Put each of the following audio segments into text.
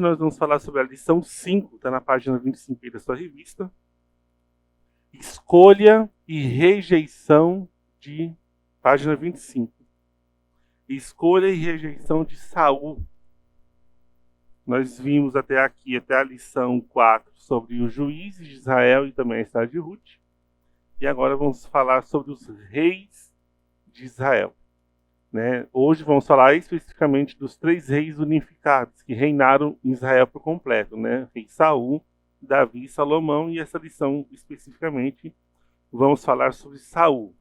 nós vamos falar sobre a lição 5, está na página 25 aí da sua revista. Escolha e rejeição de... Página 25. Escolha e rejeição de Saul. Nós vimos até aqui, até a lição 4, sobre os juízes de Israel e também a história de Ruth. E agora vamos falar sobre os reis de Israel. Né? Hoje vamos falar especificamente dos 3 reis unificados que reinaram em Israel por completo. Né? Rei Saul, Davi e Salomão. E essa lição especificamente vamos falar sobre Saul.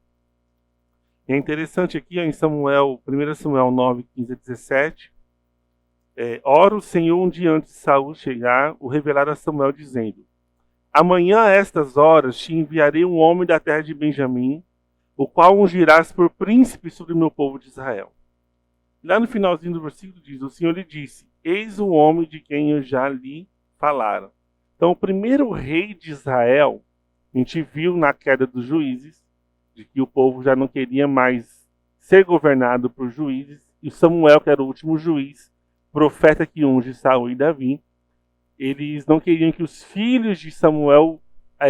E é interessante aqui ó, em Samuel, 1 Samuel 9, 15 a 17... ora o Senhor um dia antes de Saul chegar, o revelar a Samuel, dizendo: amanhã a estas horas te enviarei um homem da terra de Benjamim, o qual ungirás por príncipe sobre o meu povo de Israel. Lá no finalzinho do versículo diz: o Senhor lhe disse: eis o homem de quem eu já lhe falara. Então o primeiro rei de Israel, a gente viu na queda dos juízes, de que o povo já não queria mais ser governado por juízes, e Samuel, que era o último juiz, profeta que unge Saul e Davi, eles não queriam que os filhos de Samuel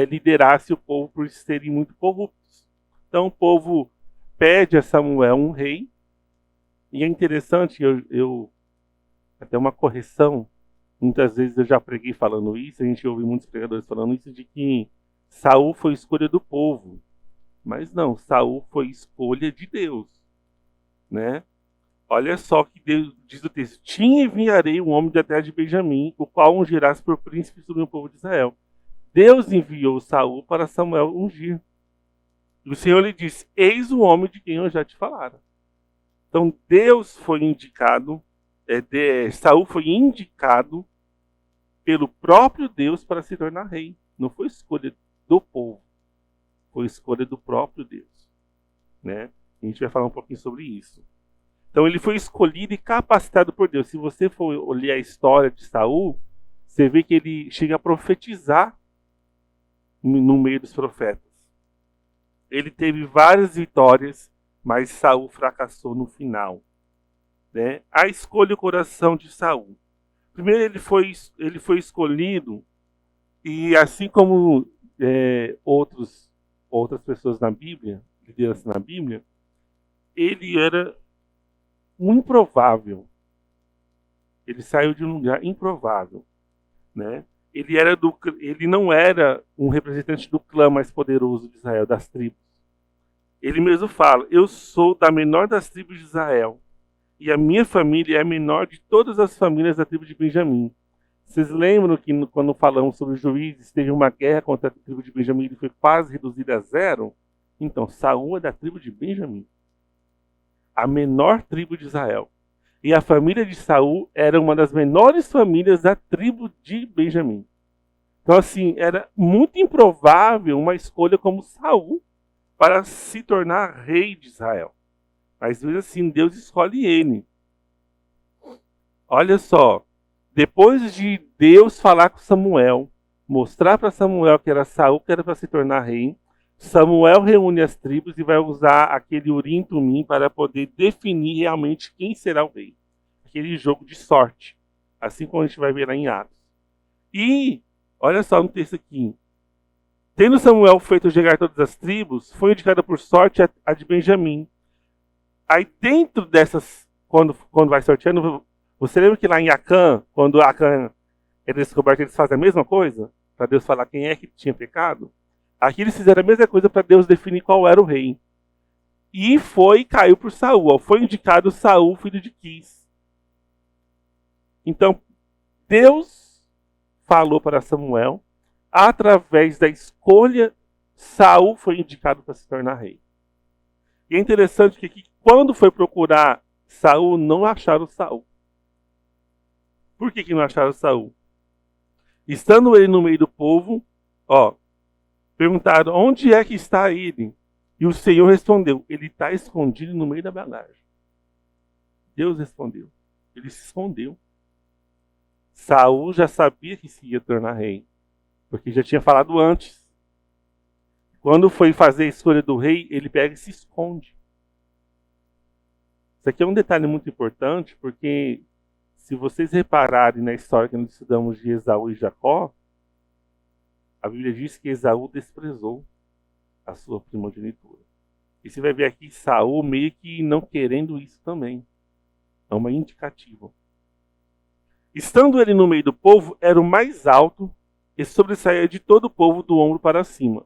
liderassem o povo por serem muito corruptos. Então o povo pede a Samuel um rei, e é interessante, até uma correção, muitas vezes eu já preguei falando isso, a gente ouve muitos pregadores falando isso, de que Saul foi escolha do povo. Mas não, Saul foi escolha de Deus, né? Olha só que Deus diz o texto: te enviarei um homem da terra de Benjamim, o qual ungirás por príncipe sobre o povo de Israel. Deus enviou Saul para Samuel ungir. E o Senhor lhe disse: eis o homem de quem eu já te falara. Então Deus foi indicado, Saul foi indicado pelo próprio Deus para se tornar rei. Não foi escolha do povo, foi escolha do próprio Deus, né? A gente vai falar um pouquinho sobre isso. Então ele foi escolhido e capacitado por Deus. Se você for olhar a história de Saul, você vê que ele chega a profetizar no meio dos profetas. Ele teve várias vitórias, mas Saul fracassou no final. Né? A escolha e o coração de Saul. Primeiro ele foi escolhido, e assim como outras pessoas na Bíblia, liderança na Bíblia, ele era um improvável. Ele saiu de um lugar improvável, né? Ele não era um representante do clã mais poderoso de Israel, das tribos. Ele mesmo fala: eu sou da menor das tribos de Israel, e a minha família é a menor de todas as famílias da tribo de Benjamim. Vocês lembram que quando falamos sobre os juízes, teve uma guerra contra a tribo de Benjamim, ele foi quase reduzido a 0? Então, Saul é da tribo de Benjamim, a menor tribo de Israel. E a família de Saul era uma das menores famílias da tribo de Benjamim. Então, assim, era muito improvável uma escolha como Saul para se tornar rei de Israel. Mas mesmo assim, Deus escolhe ele. Olha só, depois de Deus falar com Samuel, mostrar para Samuel que era Saul que era para se tornar rei, Samuel reúne as tribos e vai usar aquele Urim e Tumim para poder definir realmente quem será o rei. Aquele jogo de sorte, assim como a gente vai ver lá em Atos. E, olha só no texto aqui: tendo Samuel feito chegar todas as tribos, foi indicada por sorte a de Benjamim. Aí dentro dessas, quando vai sorteando, você lembra que lá em Acã, quando Acã é descoberto, eles fazem a mesma coisa? Para Deus falar quem é que tinha pecado? Aqui eles fizeram a mesma coisa para Deus definir qual era o rei. E caiu por Saul. Foi indicado Saul, filho de Quis. Então, Deus falou para Samuel, através da escolha, Saul foi indicado para se tornar rei. E é interessante que quando foi procurar Saul, não acharam Saul. Por que não acharam Saul? Estando ele no meio do povo, perguntaram: onde é que está ele? E o Senhor respondeu: ele está escondido no meio da bagagem. Deus respondeu: ele se escondeu. Saul já sabia que se ia tornar rei, porque já tinha falado antes. Quando foi fazer a escolha do rei, ele pega e se esconde. Isso aqui é um detalhe muito importante, porque se vocês repararem na história que nós estudamos de Esaú e Jacó, a Bíblia diz que Esaú desprezou a sua primogenitura. E você vai ver aqui Saul meio que não querendo isso também. É uma indicativa. Estando ele no meio do povo, era o mais alto e sobressaía de todo o povo do ombro para cima.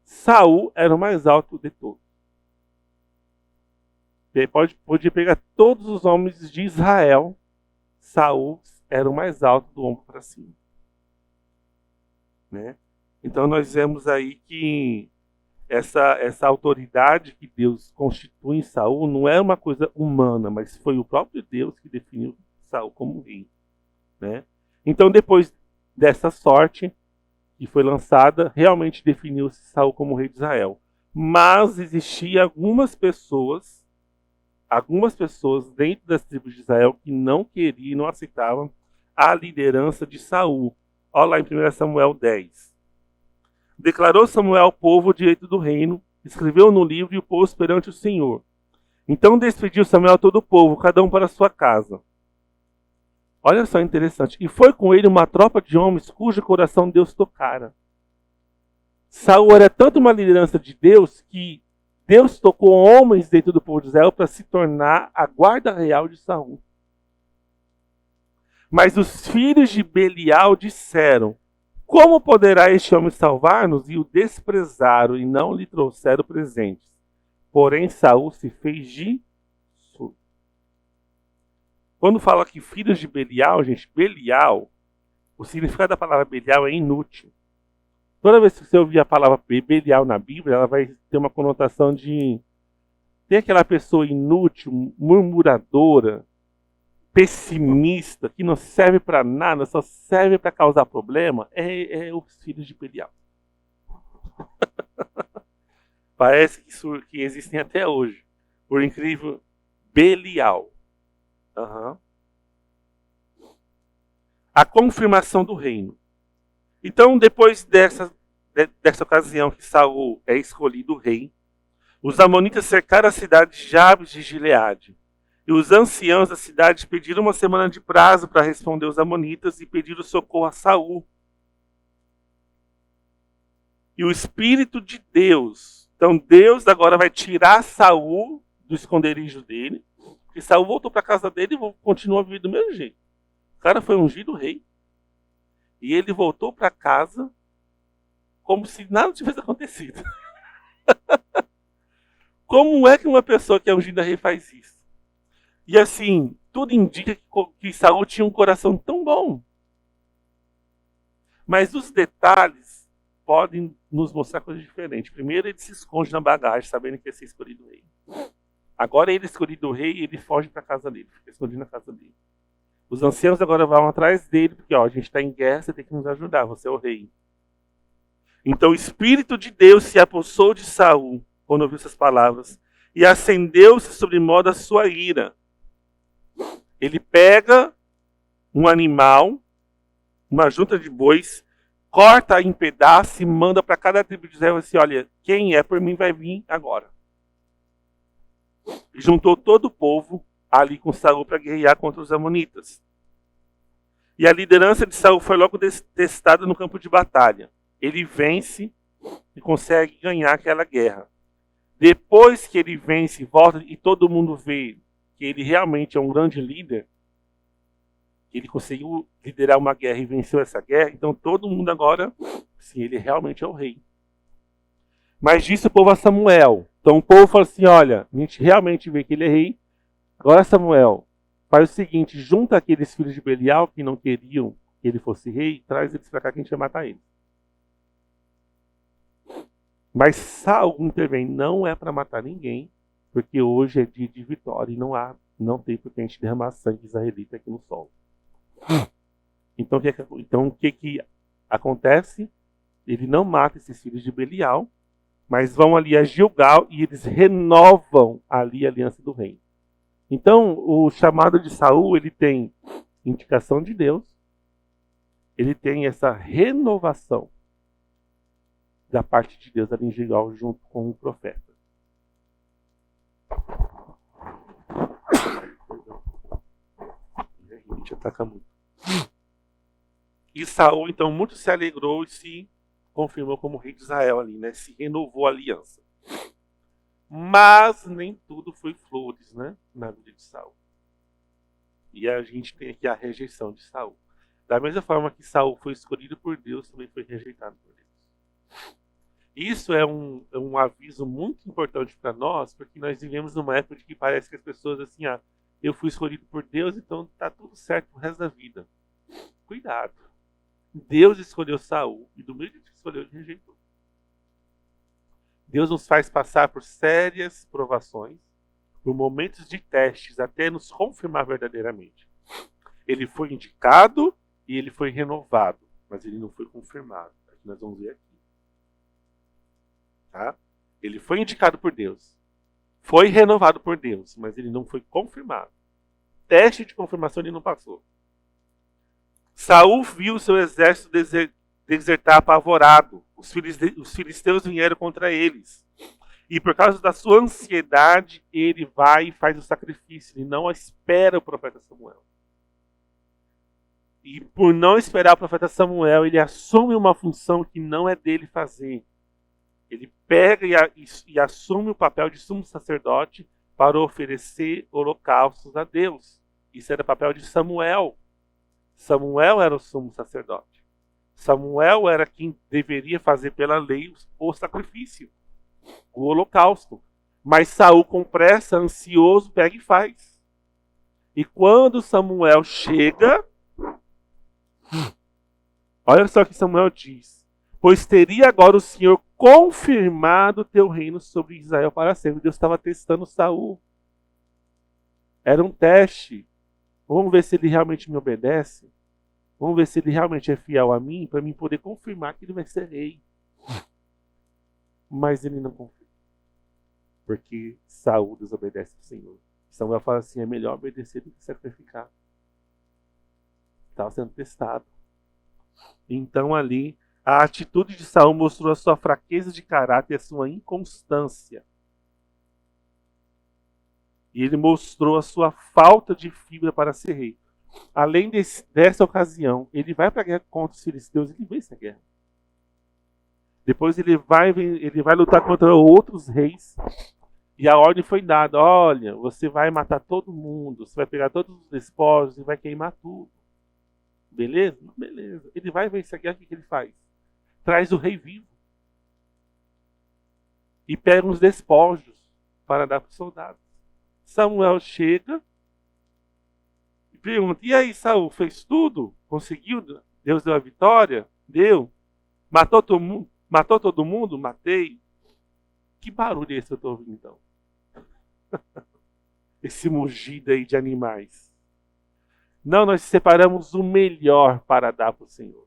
Saul era o mais alto de todos. Podia pegar todos os homens de Israel, Saul era o mais alto do ombro para cima. Né? Então nós vemos aí que essa autoridade que Deus constitui em Saul não é uma coisa humana, mas foi o próprio Deus que definiu Saul como rei. Né? Então depois dessa sorte que foi lançada, realmente definiu-se Saul como rei de Israel. Mas existiam algumas pessoas dentro das tribos de Israel que não queriam, não aceitavam a liderança de Saul. Olha lá em 1 Samuel 10. Declarou Samuel ao povo o direito do reino, escreveu no livro e o pôs perante o Senhor. Então despediu Samuel todo o povo, cada um para sua casa. Olha só interessante. E foi com ele uma tropa de homens cujo coração Deus tocara. Saul era tanto uma liderança de Deus que Deus tocou homens dentro do povo de Israel para se tornar a guarda real de Saul. Mas os filhos de Belial disseram: como poderá este homem salvar-nos? E o desprezaram e não lhe trouxeram presentes. Porém Saul se fez de surdo. Quando fala aqui filhos de Belial, gente, Belial, o significado da palavra Belial é inútil. Toda vez que você ouvir a palavra Belial na Bíblia, ela vai ter uma conotação de ter aquela pessoa inútil, murmuradora, pessimista, que não serve para nada, só serve para causar problema, é os filhos de Belial. Parece que existem até hoje. Por incrível, Belial. A confirmação do reino. Então, depois dessa ocasião que Saul é escolhido rei, os amonitas cercaram a cidade de Jabes de Gileade. E os anciãos da cidade pediram uma semana de prazo para responder os amonitas e pediram socorro a Saul. E o Espírito de Deus, então Deus agora vai tirar Saul do esconderijo dele, porque Saul voltou para a casa dele e continua vivendo do mesmo jeito. O cara foi ungido rei. E ele voltou para casa como se nada tivesse acontecido. Como é que uma pessoa que é ungida rei faz isso? E assim, tudo indica que Saul tinha um coração tão bom. Mas os detalhes podem nos mostrar coisas diferentes. Primeiro, ele se esconde na bagagem, sabendo que ia ser escolhido rei. Agora ele é escolhido rei e ele foge para a casa dele, fica escondido na casa dele. Os anciãos agora vão atrás dele, porque a gente está em guerra, você tem que nos ajudar, você é o rei. Então o Espírito de Deus se apossou de Saul, quando ouviu essas palavras, e acendeu-se sobre modo a sua ira. Ele pega um animal, uma junta de bois, corta em pedaços e manda para cada tribo de Israel assim: olha, quem é por mim vai vir agora. E juntou todo o povo ali com Saul para guerrear contra os amonitas. E a liderança de Saul foi logo testada no campo de batalha. Ele vence e consegue ganhar aquela guerra. Depois que ele vence e volta e todo mundo vê que ele realmente é um grande líder, que ele conseguiu liderar uma guerra e venceu essa guerra, então todo mundo agora, sim, ele realmente é o rei. Mas disse o povo a Samuel. Então o povo fala assim: olha, a gente realmente vê que ele é rei. Agora Samuel, faz o seguinte: junta aqueles filhos de Belial que não queriam que ele fosse rei, traz eles para cá que a gente vai matar eles. Mas Saul intervém, não é para matar ninguém, porque hoje é dia de vitória e não tem por que a gente derramar sangue israelita aqui no solo. Então o que acontece? Ele não mata esses filhos de Belial, mas vão ali a Gilgal e eles renovam ali a aliança do reino. Então, o chamado de Saul, ele tem indicação de Deus, ele tem essa renovação da parte de Deus ali em Gilgal junto com o profeta. te ataca muito. E Saul, então, muito se alegrou e se confirmou como rei de Israel ali, né? Se renovou a aliança. Mas nem tudo foi flores, né? Na vida de Saul. E a gente tem aqui a rejeição de Saul. Da mesma forma que Saul foi escolhido por Deus, também foi rejeitado por Deus. Isso é um aviso muito importante para nós, porque nós vivemos numa época de que parece que as pessoas assim, eu fui escolhido por Deus, então tá tudo certo pro resto da vida. Cuidado. Deus escolheu Saul e do mesmo que escolheu, ele rejeitou. Deus nos faz passar por sérias provações, por momentos de testes, até nos confirmar verdadeiramente. Ele foi indicado e ele foi renovado, mas ele não foi confirmado. É o que nós vamos ver aqui. Tá? Ele foi indicado por Deus, foi renovado por Deus, mas ele não foi confirmado. Teste de confirmação ele não passou. Saul viu seu exército desertar apavorado. Os filisteus vieram contra eles. E por causa da sua ansiedade, ele vai e faz o sacrifício. Ele não espera o profeta Samuel. E por não esperar o profeta Samuel, ele assume uma função que não é dele fazer. Ele pega e assume o papel de sumo sacerdote para oferecer holocaustos a Deus. Isso era o papel de Samuel. Samuel era o sumo sacerdote. Samuel era quem deveria fazer pela lei o sacrifício, o holocausto. Mas Saul, com pressa, ansioso, pega e faz. E quando Samuel chega, olha só o que Samuel diz. Pois teria agora o Senhor confirmado o teu reino sobre Israel para sempre. Deus estava testando Saul. Era um teste. Vamos ver se ele realmente me obedece. Vamos ver se ele realmente é fiel a mim, para mim poder confirmar que ele vai ser rei. Mas ele não confirma. Porque Saul desobedece ao Senhor. Samuel fala assim, é melhor obedecer do que sacrificar. Estava sendo testado. Então ali, a atitude de Saul mostrou a sua fraqueza de caráter e a sua inconstância. E ele mostrou a sua falta de fibra para ser rei. Além dessa ocasião, ele vai para a guerra contra os filisteus e ele vence a guerra. Depois ele vai lutar contra outros reis. E a ordem foi dada, olha, você vai matar todo mundo, você vai pegar todos os despojos e vai queimar tudo. Beleza? Beleza. Ele vai vencer a guerra, o que ele faz? Traz o rei vivo. E pega os despojos para dar para os soldados. Samuel chega e pergunta, e aí Saul, fez tudo? Conseguiu? Deus deu a vitória? Deu? Matou todo mundo? Matou todo mundo? Matei. Que barulho é esse que eu estou ouvindo então? Esse mugido aí de animais. Não, nós separamos o melhor para dar para o Senhor.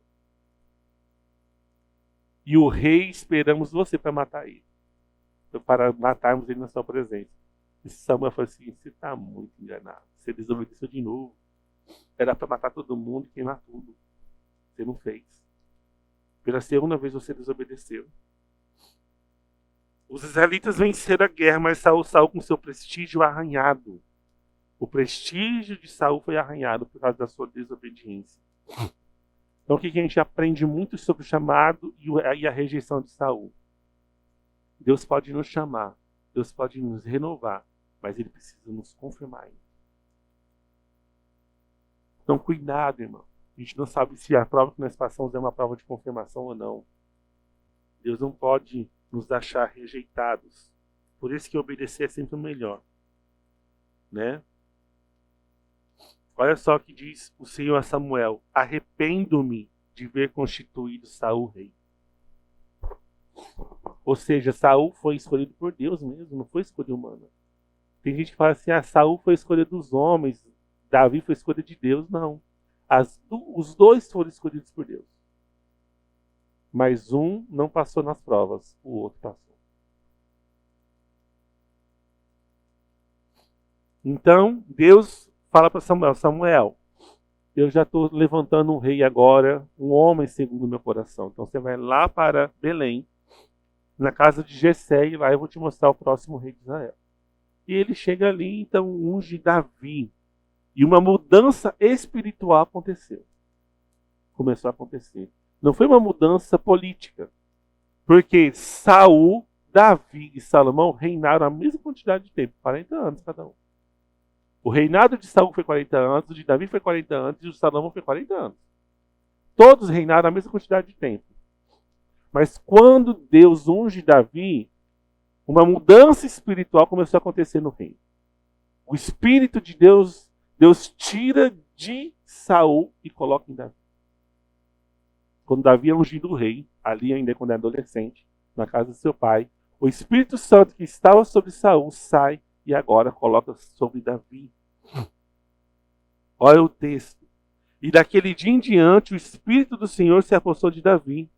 E o rei esperamos você para matar ele. Para matarmos ele na sua presença. E Samuel falou assim, você está muito enganado. Você desobedeceu de novo. Era para matar todo mundo e queimar tudo. Você não fez. Pela segunda vez você desobedeceu. Os israelitas venceram a guerra, mas Saul saiu com seu prestígio arranhado. O prestígio de Saul foi arranhado por causa da sua desobediência. Então o que a gente aprende muito sobre o chamado e a rejeição de Saul? Deus pode nos chamar, Deus pode nos renovar, mas Ele precisa nos confirmar ainda. Então cuidado, irmão. A gente não sabe se a prova que nós passamos é uma prova de confirmação ou não. Deus não pode nos achar rejeitados. Por isso que obedecer é sempre o melhor. Né? Olha só o que diz o Senhor a Samuel. Arrependo-me de ver constituído Saul rei. Ou seja, Saul foi escolhido por Deus mesmo, não foi escolha humana. Tem gente que fala assim, Saul foi escolha dos homens, Davi foi escolha de Deus. Não. Os dois foram escolhidos por Deus. Mas um não passou nas provas, o outro passou. Então, Deus fala para Samuel, Samuel, eu já estou levantando um rei agora, um homem segundo o meu coração. Então você vai lá para Belém, na casa de Jessé, e lá eu vou te mostrar o próximo rei de Israel. E ele chega ali, então unge Davi. E uma mudança espiritual aconteceu. Começou a acontecer. Não foi uma mudança política. Porque Saul, Davi e Salomão reinaram a mesma quantidade de tempo, 40 anos cada um. O reinado de Saul foi 40 anos, o de Davi foi 40 anos e o de Salomão foi 40 anos. Todos reinaram a mesma quantidade de tempo. Mas quando Deus unge Davi, uma mudança espiritual começou a acontecer no reino. O Espírito de Deus tira de Saul e coloca em Davi. Quando Davi é ungido o rei, ali ainda quando é adolescente, na casa de seu pai, o Espírito Santo que estava sobre Saul sai e agora coloca sobre Davi. Olha o texto. E daquele dia em diante, o Espírito do Senhor se apossou de Davi.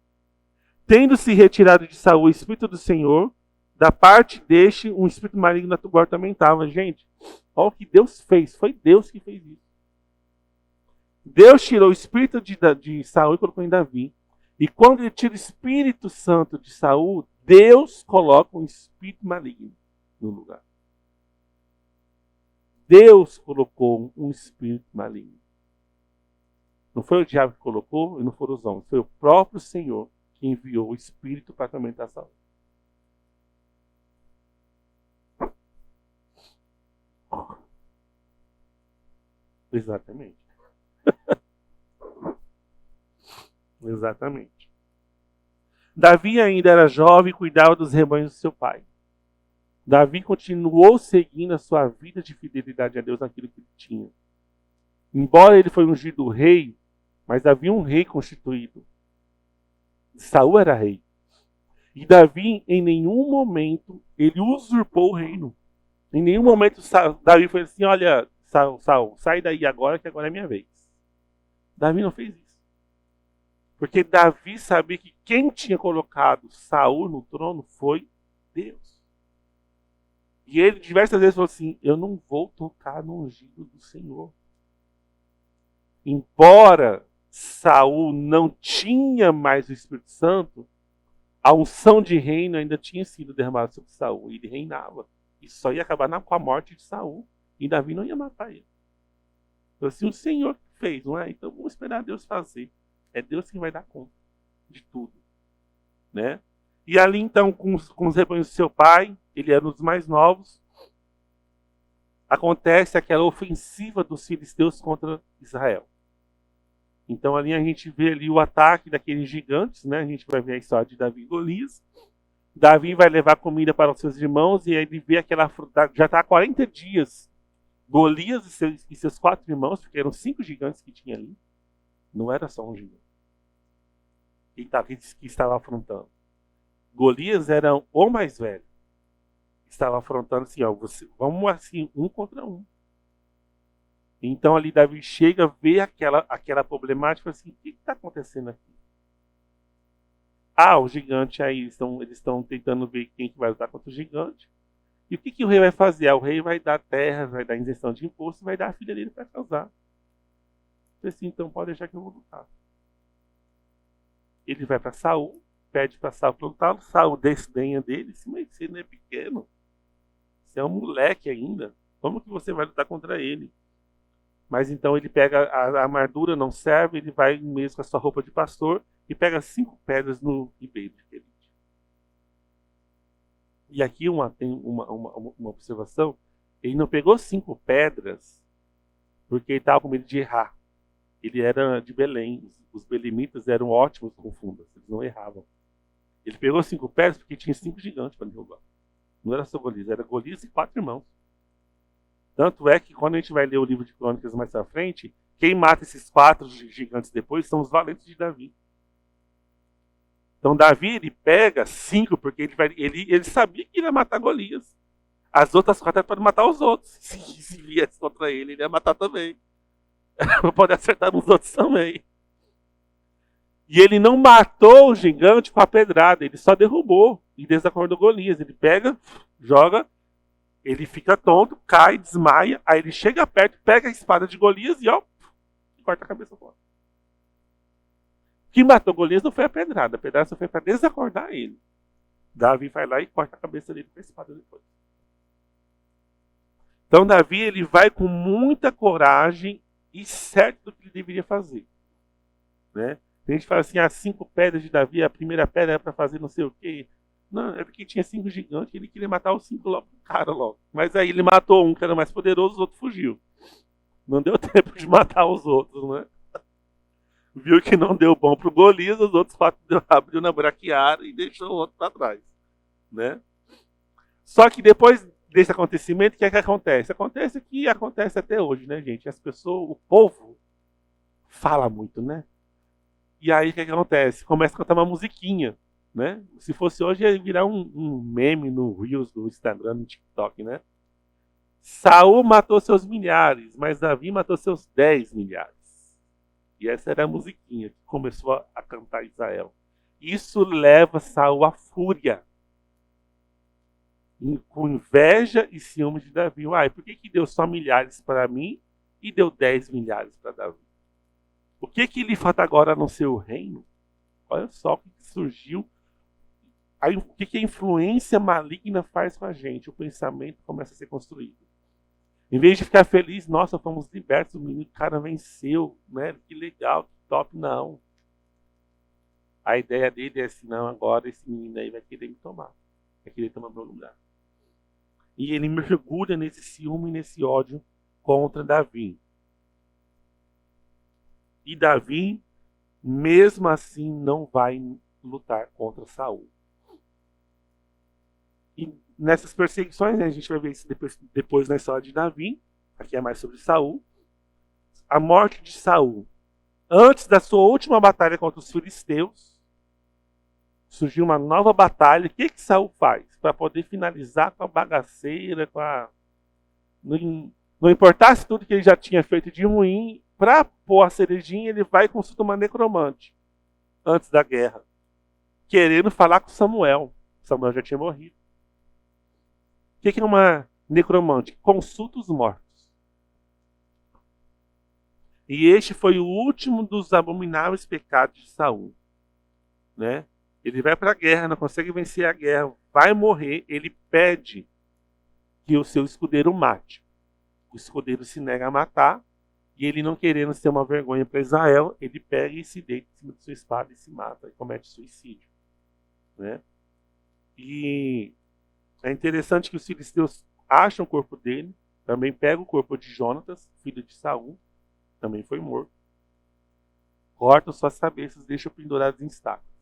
Tendo-se retirado de Saul o Espírito do Senhor, da parte deste, um espírito maligno atormentava. Gente, olha o que Deus fez. Foi Deus que fez isso. Deus tirou o espírito de Saul e colocou em Davi. E quando ele tira o Espírito Santo de Saul, Deus coloca um espírito maligno no lugar. Deus colocou um espírito maligno. Não foi o diabo que colocou e não foram os homens. Foi o próprio Senhor que enviou o espírito para atormentar Saul. Exatamente. Exatamente. Davi ainda era jovem e cuidava dos rebanhos do seu pai. Davi continuou seguindo a sua vida de fidelidade a Deus naquilo que ele tinha. Embora ele foi ungido rei, mas havia um rei constituído. Saul era rei. E Davi, em nenhum momento, ele usurpou o reino. Em nenhum momento Davi foi assim, olha, Saul, sai daí agora, que agora é minha vez. Davi não fez isso. Porque Davi sabia que quem tinha colocado Saul no trono foi Deus. E ele diversas vezes falou assim, eu não vou tocar no ungido do Senhor. Embora Saul não tinha mais o Espírito Santo, a unção de reino ainda tinha sido derramada sobre Saul. E ele reinava. E só ia acabar com a morte de Saul. E Davi não ia matar ele. Então assim, o Senhor fez, não é? Então vamos esperar Deus fazer. É Deus que vai dar conta de tudo. Né? E ali então, com os rebanhos do seu pai, ele era um dos mais novos, acontece aquela ofensiva dos filisteus contra Israel. Então ali a gente vê ali o ataque daqueles gigantes, né? A gente vai ver a história de Davi e Golias. Davi vai levar comida para os seus irmãos e ele vê aquela fruta, já está há 40 dias. Golias e seus 4 irmãos, porque eram 5 gigantes que tinha ali. Não era só um gigante. Que estava afrontando. Golias era o mais velho. Estava afrontando assim, ó, vamos assim, um contra um. Então ali Davi chega, vê aquela problemática, assim, o que está acontecendo aqui? Ah, o gigante aí, eles estão tentando ver quem que vai lutar contra o gigante. E o que o rei vai fazer? O rei vai dar terra, vai dar isenção de imposto, vai dar a filha dele para casar. Assim, então pode deixar que eu vou lutar. Ele vai para Saul, pede para Saul lutar, Saul desdenha dele, mas você não é pequeno, você é um moleque ainda, como que você vai lutar contra ele? Mas então ele pega a armadura, não serve, ele vai mesmo com a sua roupa de pastor e pega 5 pedras no ribeiro de Querite. E aqui tem uma observação, ele não pegou 5 pedras porque ele estava com medo de errar. Ele era de Belém, os belemitas eram ótimos com fundas, eles não erravam. Ele pegou 5 pedras porque tinha 5 gigantes para derrubar. Não era só Golias, era Golias e 4 irmãos. Tanto é que quando a gente vai ler o livro de Crônicas mais à frente, quem mata esses 4 gigantes depois são os valentes de Davi. Então Davi ele pega 5 porque ele sabia que ele ia matar Golias. As outras 4 eram para matar os outros. Se viesse contra ele ia matar também. Pode acertar nos outros também. E ele não matou o gigante com a pedrada, ele só derrubou e desacordou Golias. Ele pega, joga, ele fica tonto, cai, desmaia, aí ele chega perto, pega a espada de Golias e corta a cabeça fora. O que matou Golias não foi a pedrada só foi para desacordar ele. Davi vai lá e corta a cabeça dele com a espada depois. Então Davi ele vai com muita coragem e certo do que ele deveria fazer, né? Tem gente que fala assim, as 5 pedras de Davi, a primeira pedra era para fazer não sei o quê. Não, é porque tinha 5 gigantes, ele queria matar os 5 logo do cara logo. Mas aí ele matou um que era mais poderoso, o outro fugiu. Não deu tempo de matar os outros, né? Viu que não deu bom pro Golias, os outros 4 abriu na braquiária e deixou o outro para trás, né? Só que depois desse acontecimento, o que é que acontece? Acontece que acontece até hoje, né, gente? As pessoas, o povo fala muito, né? E aí o que é que acontece? Começa a cantar uma musiquinha, né? Se fosse hoje ia virar um meme no Reels do Instagram, no TikTok, né? Saul matou seus milhares, mas Davi matou seus 10 milhares. E essa era a musiquinha que começou a cantar Israel. Isso leva Saul à fúria, com inveja e ciúme de Davi. Uai, por que deu só milhares para mim e deu 10 milhares para Davi? O que lhe falta agora no seu reino? Olha só o que surgiu. Aí, o que a influência maligna faz com a gente? O pensamento começa a ser construído. Em vez de ficar feliz, nossa, fomos libertos, o menino, o cara venceu, né? Que legal, que top, não. A ideia dele é assim, não, agora esse menino aí vai querer me tomar. Vai querer tomar meu lugar. E ele mergulha nesse ciúme e nesse ódio contra Davi. E Davi, mesmo assim, não vai lutar contra Saul. E nessas perseguições, né, a gente vai ver isso depois na história de Davi. Aqui é mais sobre Saul. A morte de Saul. Antes da sua última batalha contra os filisteus, surgiu uma nova batalha. O que Saul faz? Para poder finalizar com a bagaceira, não importasse tudo que ele já tinha feito de ruim, para pôr a cerejinha, ele vai e consulta uma necromante antes da guerra, querendo falar com Samuel. Samuel já tinha morrido. O que é uma necromante? Consulta os mortos. E este foi o último dos abomináveis pecados de Saul, né? Ele vai para a guerra, não consegue vencer a guerra, vai morrer, ele pede que o seu escudeiro o mate. O escudeiro se nega a matar, e ele, não querendo ser uma vergonha para Israel, ele pega e se deita em cima de sua espada e se mata, e comete suicídio, né? E é interessante que os filisteus acham o corpo dele, também pegam o corpo de Jonatas, filho de Saul, também foi morto, cortam suas cabeças, deixam pendurados em estacas.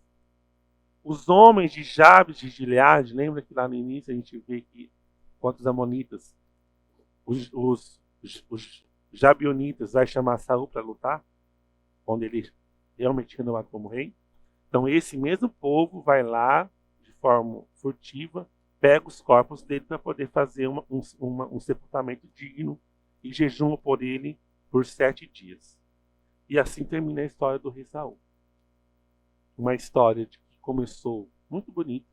Os homens de Jabes de Gileade, lembra que lá no início a gente vê que quanto os amonitas, os Jabionitas vai chamar Saul para lutar, quando ele realmente renomado como rei. Então esse mesmo povo vai lá de forma furtiva, pega os corpos dele para poder fazer um sepultamento digno e jejuma por ele por 7 dias. E assim termina a história do rei Saul. Uma história que começou muito bonita,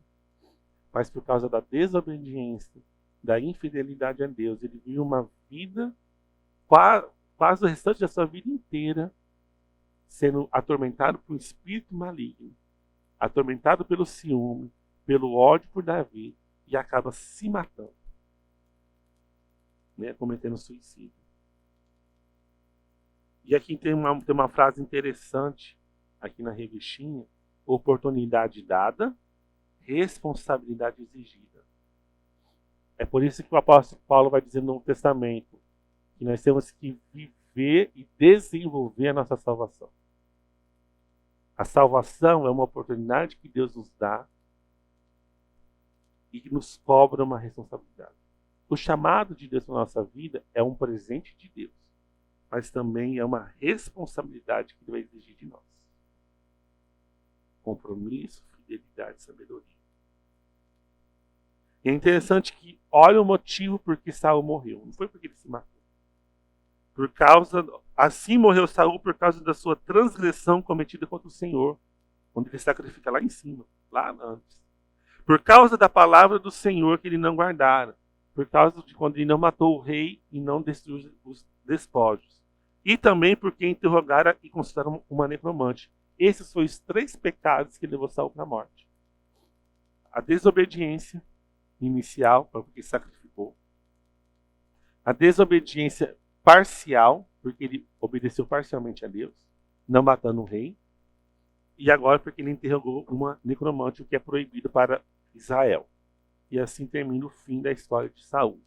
mas por causa da desobediência, da infidelidade a Deus, ele vive uma vida quase o restante da sua vida inteira sendo atormentado por um espírito maligno, atormentado pelo ciúme, pelo ódio por Davi, e acaba se matando, né, cometendo suicídio. E aqui tem uma frase interessante, aqui na revistinha: oportunidade dada, responsabilidade exigida. É por isso que o apóstolo Paulo vai dizer no Novo Testamento que nós temos que viver e desenvolver a nossa salvação. A salvação é uma oportunidade que Deus nos dá e que nos cobra uma responsabilidade. O chamado de Deus na nossa vida é um presente de Deus, mas também é uma responsabilidade que Ele vai exigir de nós. Compromisso, fidelidade e sabedoria. E é interessante que olha o motivo por que Saul morreu. Não foi porque ele se matou. Assim morreu Saul por causa da sua transgressão cometida contra o Senhor, quando ele sacrifica lá em cima, lá antes. Por causa da palavra do Senhor que ele não guardara. Por causa de quando ele não matou o rei e não destruiu os despojos. E também porque interrogara e consideraram uma necromante. Esses foram os 3 pecados que levou Saul para a morte. A desobediência inicial, porque sacrificou. A desobediência parcial, porque ele obedeceu parcialmente a Deus, não matando o rei. E agora porque ele interrogou uma necromante, o que é proibido para Israel. E assim termina o fim da história de Saul.